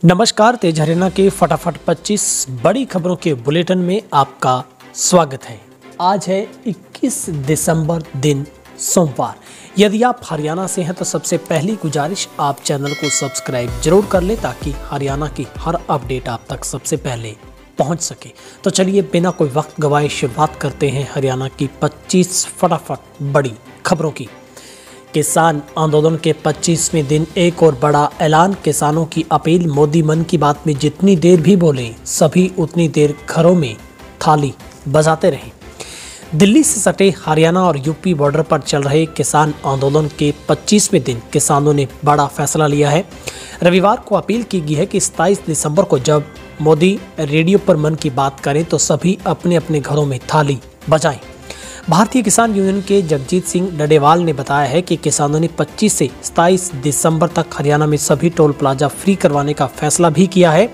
नमस्कार, तेज हरियाणा के फटाफट 25 बड़ी खबरों के बुलेटिन में आपका स्वागत है। आज है 21 दिसंबर दिन सोमवार। यदि आप हरियाणा से हैं तो सबसे पहली गुजारिश आप चैनल को सब्सक्राइब जरूर कर लें ताकि हरियाणा की हर अपडेट आप तक सबसे पहले पहुंच सके। तो चलिए बिना कोई वक्त गवाए शुरुआत करते हैं हरियाणा की 25 फटाफट बड़ी खबरों की। किसान आंदोलन के 25वें दिन एक और बड़ा ऐलान। किसानों की अपील, मोदी मन की बात में जितनी देर भी बोले सभी उतनी देर घरों में थाली बजाते रहे। दिल्ली से सटे हरियाणा और यूपी बॉर्डर पर चल रहे किसान आंदोलन के 25वें दिन किसानों ने बड़ा फैसला लिया है। रविवार को अपील की गई है कि 27 दिसंबर को जब मोदी रेडियो पर मन की बात करें तो सभी अपने अपने घरों में थाली बजाएं। भारतीय किसान यूनियन के जगजीत सिंह डडेवाल ने बताया है कि किसानों ने 25 से 27 दिसंबर तक हरियाणा में सभी टोल प्लाजा फ्री करवाने का फैसला भी किया है।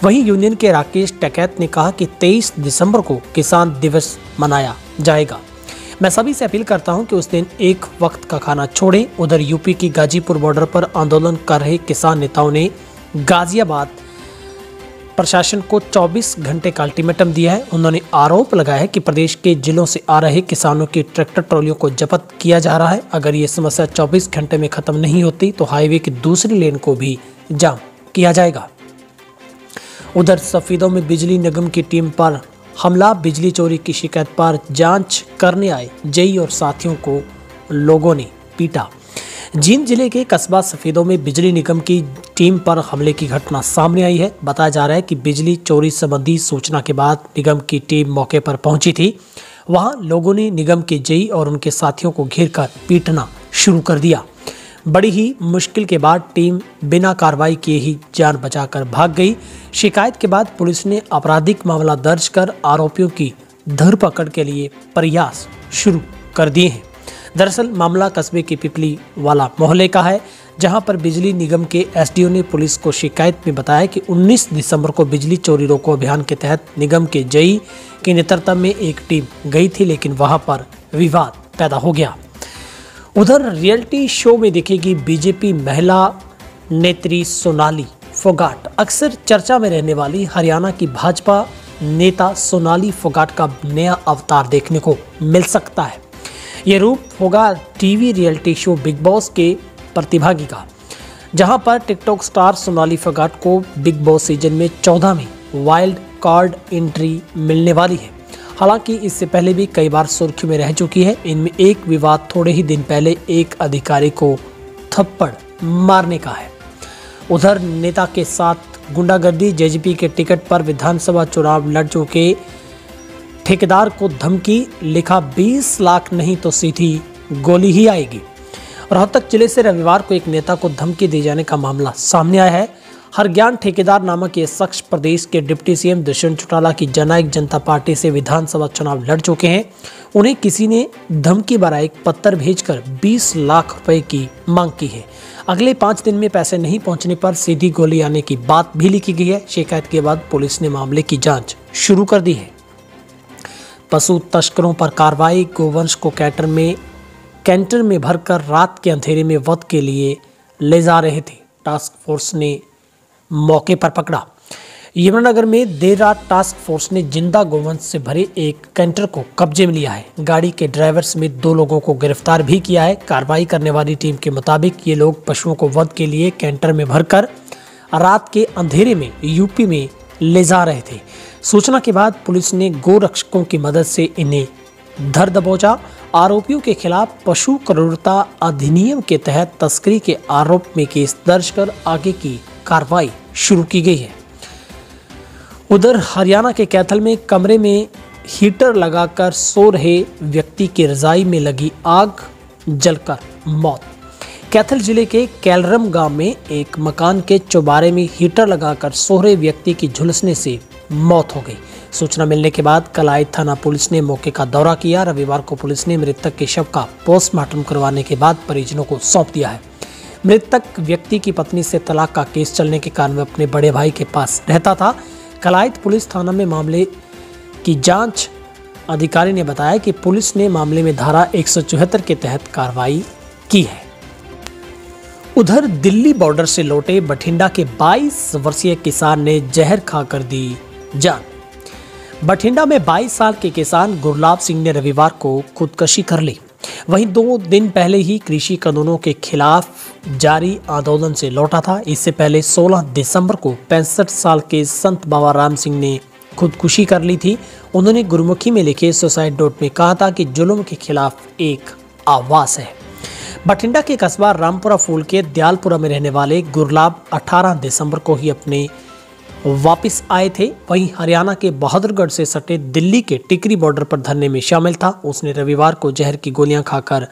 वहीं यूनियन के राकेश टिकैत ने कहा कि 23 दिसंबर को किसान दिवस मनाया जाएगा। मैं सभी से अपील करता हूं कि उस दिन एक वक्त का खाना छोड़ें। उधर यूपी की गाजीपुर बॉर्डर पर आंदोलन कर रहे किसान नेताओं ने गाजियाबाद प्रशासन को 24 घंटे का अल्टीमेटम दिया है। उन्होंने आरोप लगाया है कि प्रदेश के जिलों से आ रहे किसानों की ट्रैक्टर ट्रॉलियों को जब्त किया जा रहा है। अगर ये समस्या 24 घंटे में खत्म नहीं होती तो हाईवे की दूसरी लेन को भी जाम किया जाएगा। उधर सफीदों में बिजली निगम की टीम पर हमला। बिजली चोरी की शिकायत पर जांच करने आए जेई और साथियों को लोगों ने पीटा। जींद जिले के कस्बा सफीदों में बिजली निगम की टीम पर हमले की घटना सामने आई है। बताया जा रहा है कि बिजली चोरी संबंधी सूचना के बाद निगम की टीम मौके पर पहुंची थी। वहां लोगों ने निगम के जेई और उनके साथियों को घेरकर पीटना शुरू कर दिया। बड़ी ही मुश्किल के बाद टीम बिना कार्रवाई किए ही जान बचाकर भाग गई। शिकायत के बाद पुलिस ने आपराधिक मामला दर्ज कर आरोपियों की धरपकड़ के लिए प्रयास शुरू कर दिए हैं। दरअसल मामला कस्बे के पिपली वाला मोहल्ले का है, जहां पर बिजली निगम के एसडीओ ने पुलिस को शिकायत में बताया कि 19 दिसंबर को बिजली चोरी रोको अभियान के तहत निगम के जेई के नेतृत्व में एक टीम गई थी, लेकिन वहां पर विवाद पैदा हो गया। उधर रियलिटी शो में दिखेगी बीजेपी महिला नेत्री सोनाली फोगाट। अक्सर चर्चा में रहने वाली हरियाणा की भाजपा नेता सोनाली फोगाट का नया अवतार देखने को मिल सकता है। ये रूप होगा TV reality show big boss के प्रतिभागी का, जहां पर टिकटॉक स्टार सोनाली फोगाट को बिग बॉस सीजन में 14 में वाइल्ड कार्ड एंट्री मिलने वाली है। हालांकि इससे पहले भी कई बार सुर्खियों में रह चुकी है। इनमें एक विवाद थोड़े ही दिन पहले एक अधिकारी को थप्पड़ मारने का है। उधर नेता के साथ गुंडागर्दी। जेजेपी के टिकट पर विधानसभा चुनाव लड़ चुके ठेकेदार को धमकी, लिखा 20 लाख नहीं तो सीधी गोली ही आएगी। रोहतक जिले से रविवार को एक नेता को धमकी दिए जाने का मामला सामने आया है। हरज्ञान ठेकेदार नामक ये शख्स प्रदेश के डिप्टी सीएम दुष्यंत चौटाला की जननायक जनता पार्टी से विधानसभा चुनाव लड़ चुके हैं। उन्हें किसी ने धमकी भरा एक पत्र भेजकर 20 लाख रुपए की मांग की है। अगले 5 दिन में पैसे नहीं पहुंचने पर सीधी गोली आने की बात भी लिखी गई है। शिकायत के बाद पुलिस ने मामले की जाँच शुरू कर दी है। पशु तस्करों पर कार्रवाई। गोवंश को कैंटर में भरकर रात के अंधेरे में वध के लिए ले जा रहे थे। टास्क फोर्स ने मौके पर पकड़ा। यमुनानगर में देर रात टास्क फोर्स ने जिंदा गोवंश से भरे एक कैंटर को कब्जे में लिया है। गाड़ी के ड्राइवर समेत 2 लोगों को गिरफ्तार भी किया है। कार्रवाई करने वाली टीम के मुताबिक ये लोग पशुओं को वध के लिए कैंटर में भरकर रात के अंधेरे में यूपी में ले जा रहे थे। सूचना के बाद पुलिस ने गोरक्षकों की मदद से इन्हें धर दबोचा। आरोपियों के खिलाफ पशु क्रूरता अधिनियम के तहत तस्करी के आरोप में केस दर्ज कर आगे की कार्रवाई शुरू की गई है। उधर हरियाणा के कैथल में कमरे में हीटर लगाकर सो रहे व्यक्ति की रजाई में लगी आग, जलकर मौत। कैथल जिले के कैलरम गांव में एक मकान के चौबारे में हीटर लगाकर सो रहे व्यक्ति की झुलसने से मौत हो गई। सूचना मिलने के बाद कलाई थाना पुलिस ने मौके का दौरा किया। रविवार को पुलिस ने मृतक के शव का पोस्टमार्टम करवाने के बाद परिजनों को सौंप दिया है। मृतक व्यक्ति की पत्नी से तलाक का केस चलने के कारण वह अपने बड़े भाई के पास रहता था। कलायत पुलिस थाना में मामले की जांच अधिकारी ने बताया कि पुलिस ने मामले में धारा 174 के तहत कार्रवाई की है। उधर दिल्ली बॉर्डर से लौटे बठिंडा के 22 वर्षीय किसान ने जहर खाकर दी जान। बठिंडा में 22 साल के किसान गुरलाब सिंह ने रविवार को खुदकुशी कर ली। वहीं 2 दिन पहले ही कृषि कानूनों के खिलाफ जारी आंदोलन से लौटा था। इससे पहले 16 दिसंबर को 65 साल के संत बाबा राम सिंह ने खुदकुशी कर ली थी। उन्होंने गुरुमुखी में लिखे सुसाइड नोट में कहा था कि जुल्म के खिलाफ एक आवाज है। बठिंडा के कस्बा रामपुरा फूल के दयालपुरा में रहने वाले गुरलाब 18 दिसंबर को ही अपने वापस आए थे। वहीं हरियाणा के बहादुरगढ़ से सटे दिल्ली के टिकरी बॉर्डर पर धरने में शामिल था। उसने रविवार को जहर की गोलियां खाकर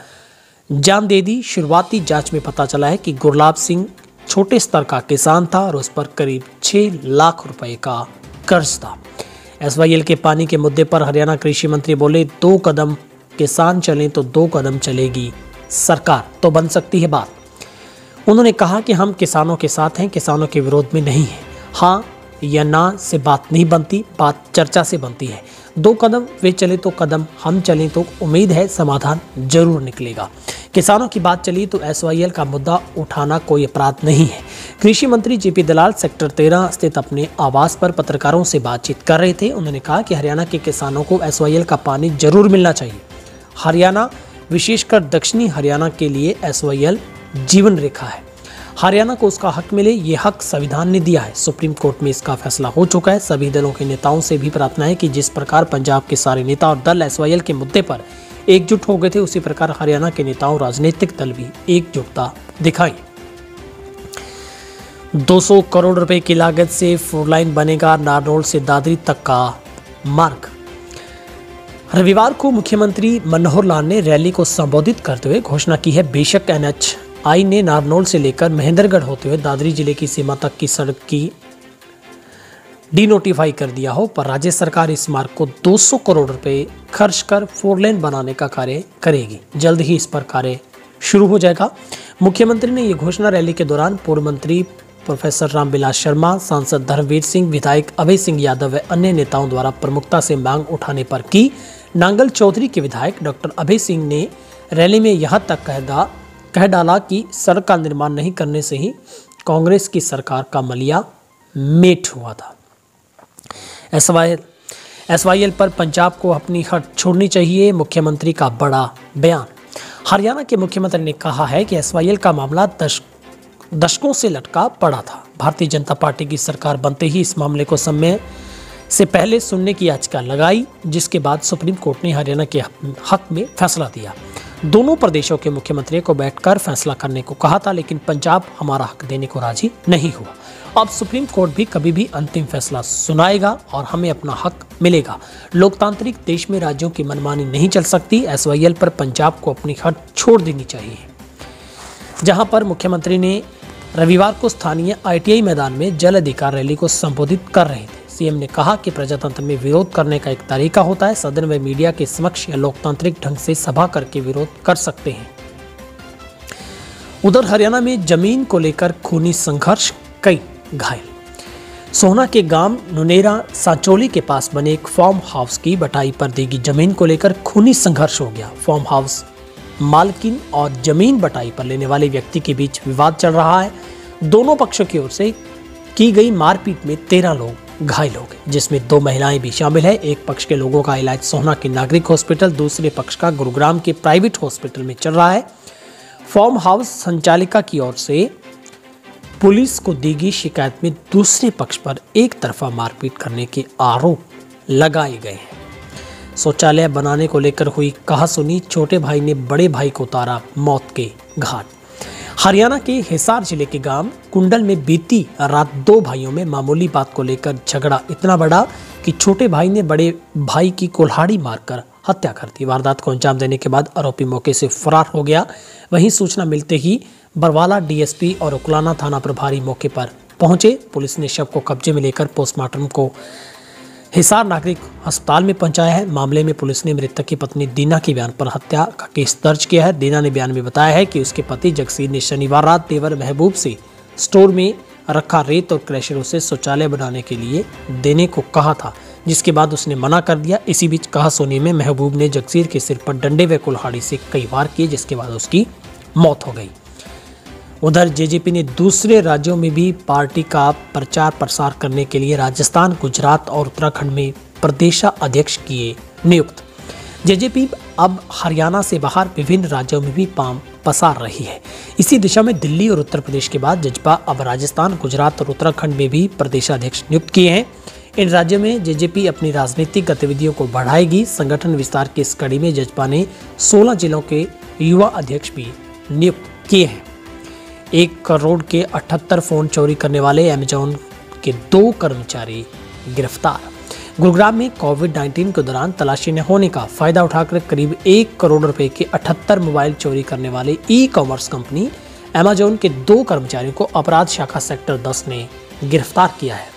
जान दे दी। शुरुआती जांच में पता चला है कि गुरलाब सिंह छोटे स्तर का किसान था और उस पर करीब 6 लाख रुपए का कर्ज था। एसवाईएल के पानी के मुद्दे पर हरियाणा कृषि मंत्री बोले, 2 कदम किसान चलें तो 2 कदम चलेगी सरकार, तो बन सकती है बात। उन्होंने कहा कि हम किसानों के साथ हैं, किसानों के विरोध में नहीं हैं। हाँ या ना से बात नहीं बनती, बात चर्चा से बनती है। 2 कदम वे चले तो कदम हम चलें तो उम्मीद है समाधान जरूर निकलेगा। किसानों की बात चली तो एसवाईएल का मुद्दा उठाना कोई अपराध नहीं है। कृषि मंत्री जेपी दलाल सेक्टर 13 स्थित अपने आवास पर पत्रकारों से बातचीत कर रहे थे। उन्होंने कहा कि हरियाणा के किसानों को एसवाईएल का पानी जरूर मिलना चाहिए। हरियाणा, विशेषकर दक्षिणी हरियाणा के लिए एसवाईएल जीवन रेखा है। हरियाणा को उसका हक मिले, ये हक संविधान ने दिया है। सुप्रीम कोर्ट में इसका फैसला हो चुका है। सभी दलों के नेताओं से भी प्रार्थना है कि जिस प्रकार पंजाब के सारे नेता और दल एसवाईएल के मुद्दे पर एकजुट हो गए थे, उसी प्रकार हरियाणा के नेताओं राजनीतिक दल भी एकजुटता दिखाएं। 200 करोड़ रुपए की लागत से 4 लाइन बनेगा नारनौल से दादरी तक का मार्ग। रविवार को मुख्यमंत्री मनोहर लाल ने रैली को संबोधित करते हुए घोषणा की है। बेशक एनएचआई ने नारनौल से लेकर महेंद्रगढ़ होते हुए दादरी जिले की सीमा तक की सड़क की डिनोटिफाई कर दिया हो, पर राज्य सरकार इस मार्ग को 200 करोड़ रुपए खर्च कर 4 लेन बनाने का कार्य करेगी। जल्द ही इस पर कार्य शुरू हो जाएगा। मुख्यमंत्री ने ये घोषणा रैली के दौरान पूर्व मंत्री प्रोफेसर रामविलास शर्मा, सांसद धर्मवीर सिंह, विधायक अभय सिंह यादव व अन्य नेताओं द्वारा प्रमुखता से मांग उठाने पर की। नांगल चौधरी के विधायक डॉक्टर अभय सिंह ने रैली में यह तक कह डाला कि सड़क का निर्माण नहीं करने से ही कांग्रेस की सरकार का मलिया मेट हुआ था। एसवाईएल पर पंजाब को अपनी हट छोड़नी चाहिए, मुख्यमंत्री का बड़ा बयान। हरियाणा के मुख्यमंत्री ने कहा है कि एसवाईएल का मामला दशकों से लटका पड़ा था। भारतीय जनता पार्टी की सरकार बनते ही इस मामले को समय से पहले सुनने की याचिका लगाई, जिसके बाद सुप्रीम कोर्ट ने हरियाणा के हक में फैसला दिया। दोनों प्रदेशों के मुख्यमंत्रियों को बैठकर फैसला करने को कहा था, लेकिन पंजाब हमारा हक देने को राजी नहीं हुआ। अब सुप्रीम कोर्ट भी कभी भी अंतिम फैसला सुनाएगा और हमें अपना हक मिलेगा। लोकतांत्रिक देश में राज्यों की मनमानी नहीं चल सकती। एसवाईएल पर पंजाब को अपनी हट छोड़ देनी चाहिए। जहां पर मुख्यमंत्री ने रविवार को स्थानीय आईटीआई मैदान में जल अधिकार रैली को संबोधित कर रहे थे। सीएम ने कहा कि प्रजातंत्र में विरोध करने का एक तरीका होता है। सदन व मीडिया के समक्ष या लोकतांत्रिक ढंग से सभा करके विरोध कर सकते हैं। उधर हरियाणा में जमीन को लेकर खूनी संघर्ष, कई घायल। सोहना के गांव नुनेरा सांचोली के पास बने एक फार्म हाउस की बटाई पर दी गई जमीन को लेकर खूनी संघर्ष हो गया। फार्म हाउस मालकिन और जमीन बटाई पर लेने वाले व्यक्ति के बीच विवाद चल रहा है। दोनों पक्षों की ओर से की गई मारपीट में 13 लोग घायल हो गए, जिसमें 2 महिलाएं भी शामिल है। एक पक्ष के लोगों का इलाज सोहना के नागरिक हॉस्पिटल, दूसरे पक्ष का गुरुग्राम के प्राइवेट हॉस्पिटल में चल रहा है। फार्म हाउस संचालिका की ओर से पुलिस को दी गई शिकायत में दूसरे पक्ष पर एक तरफा मारपीट करने के आरोप लगाए गए हैं। शौचालय बनाने को लेकर हुई कहासुनी, छोटे भाई ने बड़े भाई को उतारा मौत के घाट। हरियाणा के हिसार जिले के गांव कुंडल में बीती रात 2 भाइयों में मामूली बात को लेकर झगड़ा इतना बड़ा कि छोटे भाई ने बड़े भाई की कुल्हाड़ी मारकर हत्या कर दी। वारदात को अंजाम देने के बाद आरोपी मौके से फरार हो गया। वहीं सूचना मिलते ही बरवाला डीएसपी और उकलाना थाना प्रभारी मौके पर पहुंचे। पुलिस ने शव को कब्जे में लेकर पोस्टमार्टम को हिसार नागरिक अस्पताल में पहुंचाया है। मामले में पुलिस ने मृतक की पत्नी दीना के बयान पर हत्या का केस दर्ज किया है। दीना ने बयान में बताया है कि उसके पति जगसीर ने शनिवार रात देवर महबूब से स्टोर में रखा रेत और क्रैशरों से शौचालय बनाने के लिए देने को कहा था, जिसके बाद उसने मना कर दिया। इसी बीच कहासुनी में महबूब ने जगसीर के सिर पर डंडे व कुल्हाड़ी से कई वार किए, जिसके बाद उसकी मौत हो गई। उधर जेजेपी ने दूसरे राज्यों में भी पार्टी का प्रचार प्रसार करने के लिए राजस्थान, गुजरात और उत्तराखंड में प्रदेशाध्यक्ष किए नियुक्त। जेजेपी अब हरियाणा से बाहर विभिन्न राज्यों में भी पांव पसार रही है। इसी दिशा में दिल्ली और उत्तर प्रदेश के बाद जजपा अब राजस्थान, गुजरात और उत्तराखंड में भी प्रदेशाध्यक्ष नियुक्त किए हैं। इन राज्यों में जेजेपी अपनी राजनीतिक गतिविधियों को बढ़ाएगी। संगठन विस्तार की इस कड़ी में जजपा ने 16 जिलों के युवा अध्यक्ष भी नियुक्त किए हैं। 1 करोड़ के 78 फोन चोरी करने वाले अमेजॉन के 2 कर्मचारी गिरफ्तार। गुरुग्राम में कोविड-19 के दौरान तलाशी न होने का फायदा उठाकर करीब 1 करोड़ रुपए के 78 मोबाइल चोरी करने वाले ई-कॉमर्स कंपनी अमेजॉन के 2 कर्मचारियों को अपराध शाखा सेक्टर 10 ने गिरफ्तार किया है।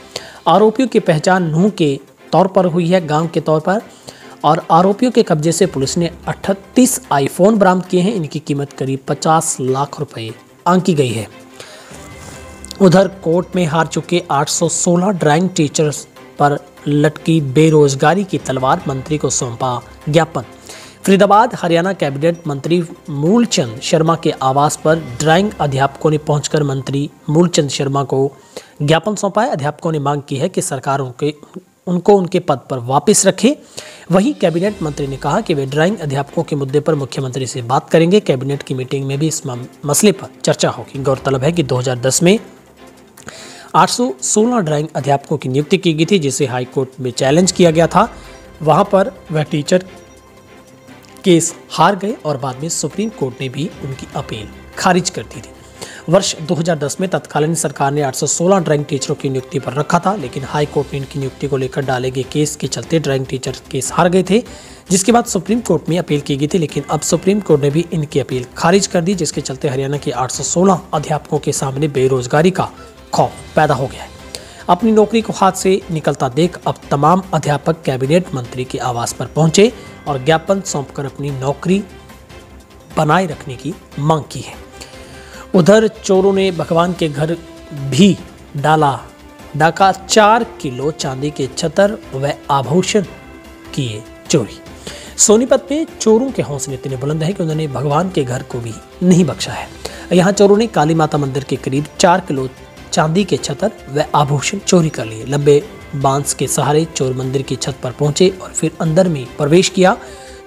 आरोपियों की पहचान नूह के तौर पर हुई है, गांव के तौर पर, और आरोपियों के कब्जे से पुलिस ने 38 आईफोन बरामद किए हैं। इनकी कीमत करीब 50 लाख रुपए आंकी गई है। उधर कोर्ट में हार चुके 816 ड्राइंग टीचर्स पर लटकी बेरोजगारी की तलवार, मंत्री को सौंपा ज्ञापन। फरीदाबाद हरियाणा कैबिनेट मंत्री मूलचंद शर्मा के आवास पर ड्राइंग अध्यापकों ने पहुंचकर मंत्री मूलचंद शर्मा को ज्ञापन सौंपा है। अध्यापकों ने मांग की है कि सरकार उनको उनके पद पर वापस रखे। वहीं कैबिनेट मंत्री ने कहा कि वे ड्राइंग अध्यापकों के मुद्दे पर मुख्यमंत्री से बात करेंगे। कैबिनेट की मीटिंग में भी इस मसले पर चर्चा होगी। गौरतलब है कि 2010 में 816 ड्राइंग अध्यापकों की नियुक्ति की गई थी, जिसे हाईकोर्ट में चैलेंज किया गया था। वहां पर वह टीचर केस हार गए और बाद में सुप्रीम कोर्ट ने भी उनकी अपील खारिज कर दी थी। वर्ष 2010 में तत्कालीन सरकार ने 816 ड्राइंग टीचरों की नियुक्ति पर रखा था, लेकिन हाई कोर्ट ने इनकी नियुक्ति को लेकर डाले गए केस के चलते ड्राइंग टीचर केस हार गए थे, जिसके बाद सुप्रीम कोर्ट में अपील की गई थी। लेकिन अब सुप्रीम कोर्ट ने भी इनकी अपील खारिज कर दी, जिसके चलते हरियाणा के 816 अध्यापकों के सामने बेरोजगारी का खौफ पैदा हो गया है। अपनी नौकरी को हाथ से निकलता देख अब तमाम अध्यापक कैबिनेट मंत्री के आवास पर पहुंचे और ज्ञापन सौंपकर अपनी नौकरी बनाए रखने की मांग की है। उधर चोरों ने भगवान के घर भी डाका 4 किलो चांदी के छतर व आभूषण किए चोरी। सोनीपत में चोरों के हौसले इतने बुलंद है कि उन्होंने भगवान के घर को भी नहीं बख्शा है। यहाँ चोरों ने काली माता मंदिर के करीब 4 किलो चांदी के छतर व आभूषण चोरी कर लिए। लंबे बांस के सहारे चोर मंदिर की छत पर पहुंचे और फिर अंदर में प्रवेश किया।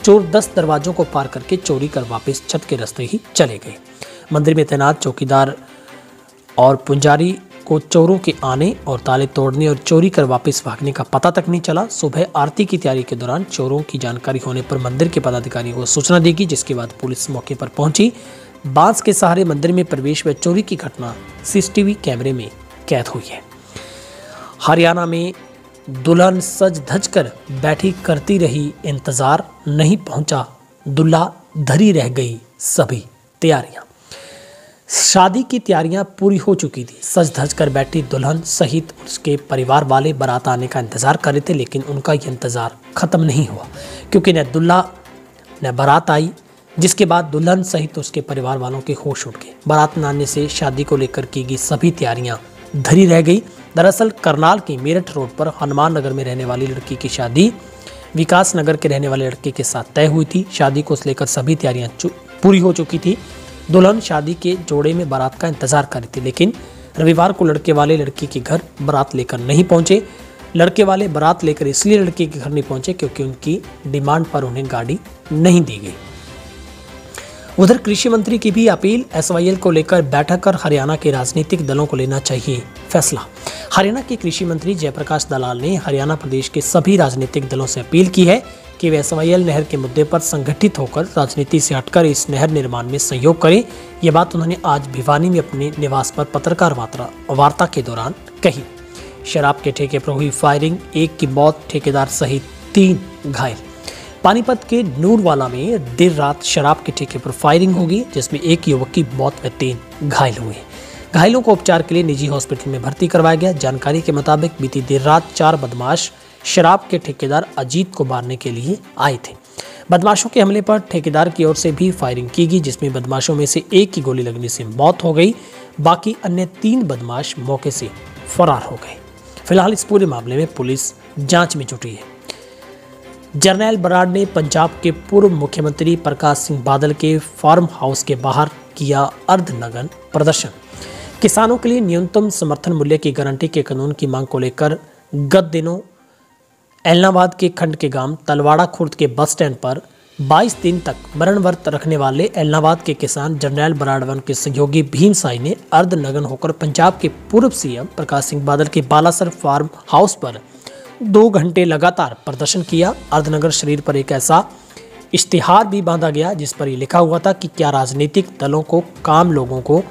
चोर 10 दरवाजों को पार करके चोरी कर वापस छत के रास्ते ही चले गए। मंदिर में तैनात चौकीदार और पुजारी को चोरों के आने और ताले तोड़ने और चोरी कर वापस भागने का पता तक नहीं चला। सुबह आरती की तैयारी के दौरान चोरों की जानकारी होने पर मंदिर के पदाधिकारियों को सूचना दी गई, जिसके बाद पुलिस मौके पर पहुंची। बांस के सहारे मंदिर में प्रवेश व चोरी की घटना सीसीटीवी कैमरे में कैद हुई है। हरियाणा में दुल्हन सज धज कर बैठी करती रही इंतजार, नहीं पहुंचा दूल्हा, धरी रह गई सभी तैयारियां। शादी की तैयारियां पूरी हो चुकी थी। सज धज कर बैठी दुल्हन सहित उसके परिवार वाले बारात आने का इंतजार कर रहे थे, लेकिन उनका यह इंतजार खत्म नहीं हुआ, क्योंकि न दूल्हा न बारात आई, जिसके बाद दुल्हन सहित उसके परिवार वालों के होश उड़ गए। बारात न आने से शादी को लेकर की गई सभी तैयारियां धरी रह गई। दरअसल करनाल के मेरठ रोड पर हनुमान नगर में रहने वाली लड़की की शादी विकास नगर के रहने वाले लड़के के साथ तय हुई थी। शादी को लेकर सभी तैयारियां पूरी हो चुकी थी। दुल्हन शादी के जोड़े में बारात का इंतजार कर रही थी, लेकिन रविवार को लड़के वाले लड़की के घर बारात लेकर नहीं पहुंचे। लड़के वाले बारात लेकर इसलिए लड़के के घर नहीं पहुंचे क्योंकि उनकी डिमांड पर उन्हें गाड़ी नहीं दी गई। उधर कृषि मंत्री की भी अपील, एसवाईएल को लेकर बैठक कर हरियाणा के राजनीतिक दलों को लेना चाहिए फैसला। हरियाणा के कृषि मंत्री जयप्रकाश दलाल ने हरियाणा प्रदेश के सभी राजनीतिक दलों से अपील की है कि वे एसवाईएल नहर के मुद्दे पर संगठित होकर राजनीति से हटकर इस नहर निर्माण में सहयोग करें। ये बात उन्होंने आज भिवानी में अपने निवास पर पत्रकार वार्ता के दौरान कही। शराब के ठेके पर हुई फायरिंग, 1 की मौत, ठेकेदार सहित 3 घायल। पानीपत के नूरवाला में देर रात शराब के ठेके पर फायरिंग होगी, जिसमें 1 युवक की मौत व 3 घायल हुए। घायलों को उपचार के लिए निजी हॉस्पिटल में भर्ती करवाया गया। जानकारी के मुताबिक बीती देर रात 4 बदमाश शराब के ठेकेदार अजीत को मारने के लिए आए थे। बदमाशों के हमले पर ठेकेदार की ओर से भी फायरिंग की गई, जिसमें बदमाशों में से 1 की गोली लगने से मौत हो गई। बाकी अन्य 3 बदमाश मौके से फरार हो गए। फिलहाल इस पूरे मामले में पुलिस जांच में जुटी है। जरनैल बराड़ ने पंजाब के पूर्व मुख्यमंत्री प्रकाश सिंह बादल के फार्म हाउस के बाहर किया अर्धनग्न प्रदर्शन। किसानों के लिए न्यूनतम समर्थन मूल्य की गारंटी के कानून की मांग को लेकर गत दिनों एलनाबाद के खंड के गांव तलवाड़ा खुर्द के बस स्टैंड पर 22 दिन तक मरण व्रत रखने वाले एलनाबाद के किसान जरनैल बराड़ वन के सहयोगी भीम साई ने अर्धनग्न होकर पंजाब के पूर्व सीएम प्रकाश सिंह बादल के बालासर फार्म हाउस पर 2 घंटे लगातार प्रदर्शन किया। अर्धनग्न शरीर पर एक ऐसा इश्तिहार भी बांधा गया जिस पर यह लिखा हुआ था कि क्या राजनीतिक दलों को काम लोगों को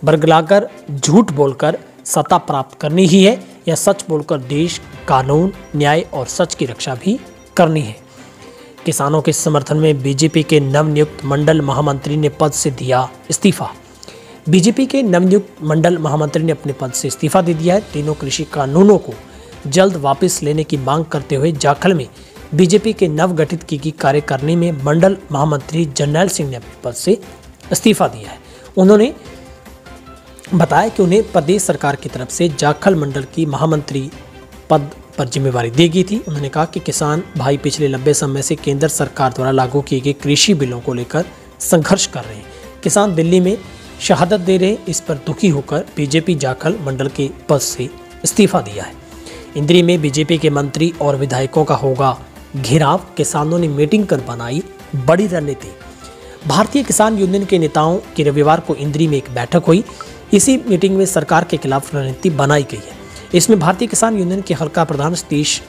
बरगलाकर झूठ बोलकर सत्ता प्राप्त करनी ही है या सच बोलकर देश, कानून, न्याय और सच की रक्षा भी करनी है। किसानों के समर्थन में बीजेपी के नवनियुक्त मंडल महामंत्री ने पद से दिया इस्तीफा। बीजेपी के नवनियुक्त मंडल महामंत्री ने अपने पद से इस्तीफा दे दिया है। तीनों कृषि कानूनों को जल्द वापस लेने की मांग करते हुए जाखल में बीजेपी के नवगठित की कार्यकारिणी में मंडल महामंत्री जरनैल सिंह ने अपने पद से इस्तीफा दिया है। उन्होंने बताया कि उन्हें प्रदेश सरकार की तरफ से जाखल मंडल की महामंत्री पद पर जिम्मेवारी दी गई थी। उन्होंने कहा कि किसान भाई पिछले लंबे समय से केंद्र सरकार द्वारा लागू किए गए कृषि बिलों को लेकर संघर्ष कर रहे हैं। किसान दिल्ली में शहादत दे रहे, इस पर दुखी होकर बीजेपी जाखल मंडल के पद से इस्तीफा दिया है। इंद्री में बीजेपी के मंत्री और विधायकों का होगा घेराव। किसानों ने मीटिंग कर बनाई बड़ी रणनीति। भारतीय किसान यूनियन के नेताओं की रविवार को इंद्री में एक बैठक हुई। इसी मीटिंग में सरकार के खिलाफ रणनीति बनाई गई है। इसमें भारतीय किसान यूनियन के हल्का प्रधान सतीश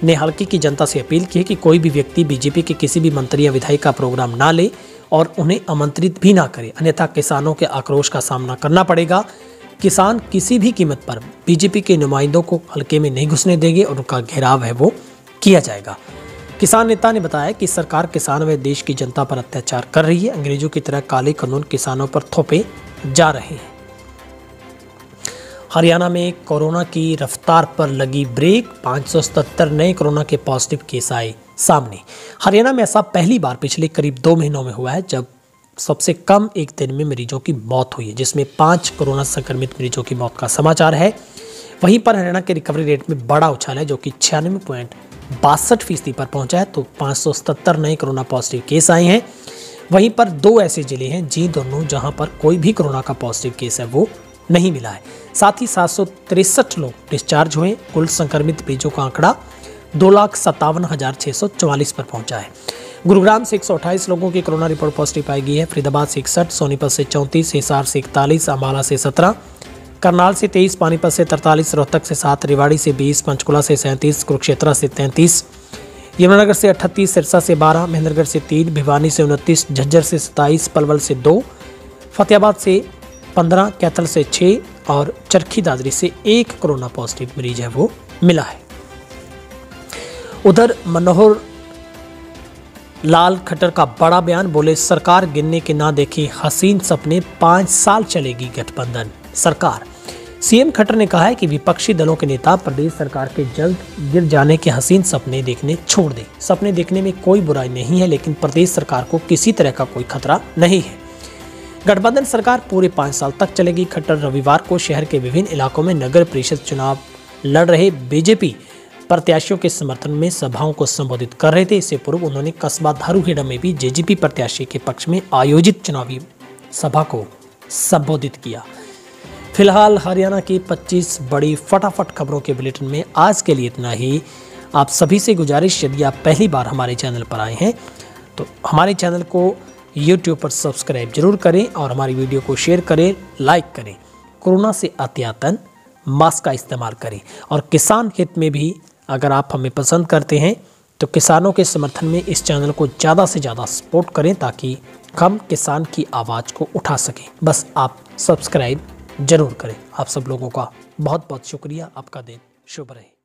ने हल्के की जनता से अपील की है कि कोई भी व्यक्ति बीजेपी के किसी भी मंत्री या विधायक का प्रोग्राम ना ले और उन्हें आमंत्रित भी ना करे, अन्यथा किसानों के आक्रोश का सामना करना पड़ेगा। किसान किसी भी कीमत पर बीजेपी के नुमाइंदों को हल्के में नहीं घुसने देंगे और उनका घेराव है वो किया जाएगा। किसान नेता ने बताया कि सरकार किसान व देश की जनता पर अत्याचार कर रही है। अंग्रेजों की तरह काले कानून किसानों पर थोपे जा रहे हैं। हरियाणा में कोरोना की रफ्तार पर लगी ब्रेक। 577 नए कोरोना के पॉजिटिव केस आए सामने। हरियाणा में ऐसा पहली बार पिछले करीब 2 महीनों में हुआ है जब सबसे कम एक दिन में मरीजों की मौत हुई है, जिसमें 5 कोरोना संक्रमित मरीजों की मौत का समाचार है। वहीं पर हरियाणा के रिकवरी रेट में बड़ा उछाल है जो कि 96.62% पर पहुंचा है। तो 577 नए कोरोना पॉजिटिव केस आए हैं। वहीं पर 2 ऐसे जिले हैं जहां पर कोई भी कोरोना का पॉजिटिव केस है वो नहीं मिला है। साथ ही 763 लोग डिस्चार्ज हुए। कुल संक्रमित मरीजों का आंकड़ा 2,57,644 पर पहुंचा है। गुरुग्राम से 128 लोगों की कोरोना रिपोर्ट पॉजिटिव पाई गई है। फरीदाबाद से 61, सोनीपत से 34, हिसार से 41, अम्बाला से 17, करनाल से 23, पानीपत से 43, रोहतक से 7, रेवाड़ी से 20, पंचकुला से 37, कुरुक्षेत्र से 33, यमुनानगर से 38, सिरसा से 12, महेंद्रगढ़ से 3, भिवानी से 29, झज्जर से 27, पलवल से 2, फतेहाबाद से 15, कैथल से 6 और चरखी दादरी से 1 कोरोना पॉजिटिव मरीज है वो मिला है। उधर मनोहर लाल खट्टर का बड़ा बयान। बोले सरकार गिनने के ना देखी हसीन सपने, 5 साल चलेगी गठबंधन सरकार। सीएम खट्टर ने कहा है कि विपक्षी दलों के नेता प्रदेश सरकार के जल्द गिर जाने के हसीन सपने देखने छोड़ दें। सपने देखने में कोई बुराई नहीं है, लेकिन प्रदेश सरकार को किसी तरह का कोई खतरा नहीं है। गठबंधन सरकार पूरे 5 साल तक चलेगी। खट्टर रविवार को शहर के विभिन्न इलाकों में नगर परिषद चुनाव लड़ रहे बीजेपी प्रत्याशियों के समर्थन में सभाओं को संबोधित कर रहे थे। इससे पूर्व उन्होंने कस्बा धारूहेड़ा में भी जेजेपी प्रत्याशी के पक्ष में आयोजित चुनावी सभा को संबोधित किया। फिलहाल हरियाणा की 25 बड़ी फटाफट खबरों के बुलेटिन में आज के लिए इतना ही। आप सभी से गुजारिश, यदि आप पहली बार हमारे चैनल पर आए हैं तो हमारे चैनल को YouTube पर सब्सक्राइब जरूर करें और हमारी वीडियो को शेयर करें, लाइक करें। कोरोना से एहतियातन मास्क का इस्तेमाल करें और किसान हित में भी अगर आप हमें पसंद करते हैं तो किसानों के समर्थन में इस चैनल को ज़्यादा से ज़्यादा सपोर्ट करें ताकि हम किसान की आवाज़ को उठा सकें। बस आप सब्सक्राइब जरूर करें। आप सब लोगों का बहुत बहुत शुक्रिया। आपका दिन शुभ रहे।